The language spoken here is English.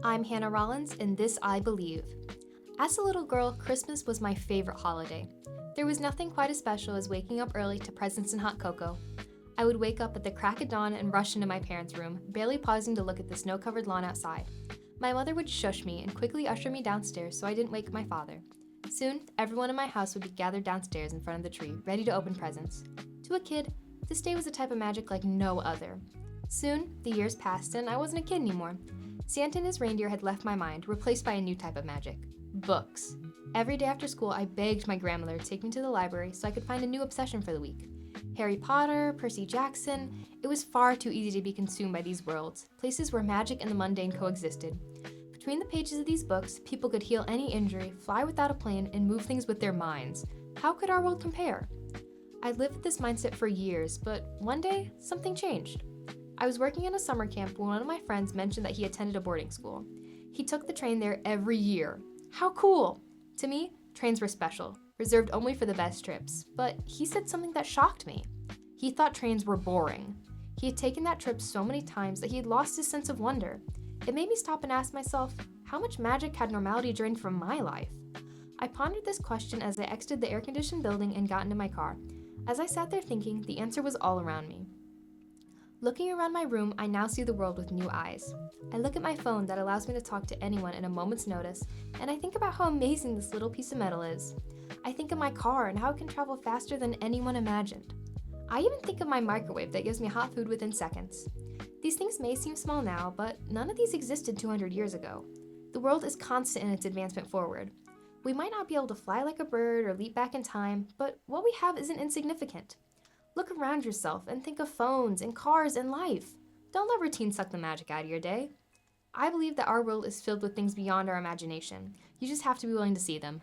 I'm Hannah Rollins, and this I believe. As a little girl, Christmas was my favorite holiday. There was nothing quite as special as waking up early to presents and hot cocoa. I would wake up at the crack of dawn and rush into my parents' room, barely pausing to look at the snow-covered lawn outside. My mother would shush me and quickly usher me downstairs so I didn't wake my father. Soon, everyone in my house would be gathered downstairs in front of the tree, ready to open presents. To a kid, this day was a type of magic like no other. Soon, the years passed and I wasn't a kid anymore. Santa and his reindeer had left my mind, replaced by a new type of magic: books. Every day after school, I begged my grandmother to take me to the library so I could find a new obsession for the week. Harry Potter, Percy Jackson, it was far too easy to be consumed by these worlds, places where magic and the mundane coexisted. Between the pages of these books, people could heal any injury, fly without a plane, and move things with their minds. How could our world compare? I lived with this mindset for years, but one day, something changed. I was working in a summer camp when one of my friends mentioned that he attended a boarding school. He took the train there every year. How cool! To me, trains were special, reserved only for the best trips, but he said something that shocked me. He thought trains were boring. He had taken that trip so many times that he had lost his sense of wonder. It made me stop and ask myself, how much magic had normality drained from my life? I pondered this question as I exited the air-conditioned building and got into my car. As I sat there thinking, the answer was all around me. Looking around my room, I now see the world with new eyes. I look at my phone that allows me to talk to anyone in a moment's notice, and I think about how amazing this little piece of metal is. I think of my car and how it can travel faster than anyone imagined. I even think of my microwave that gives me hot food within seconds. These things may seem small now, but none of these existed 200 years ago. The world is constant in its advancement forward. We might not be able to fly like a bird or leap back in time, but what we have isn't insignificant. Look around yourself and think of phones and cars and life. Don't let routine suck the magic out of your day. I believe that our world is filled with things beyond our imagination. You just have to be willing to see them.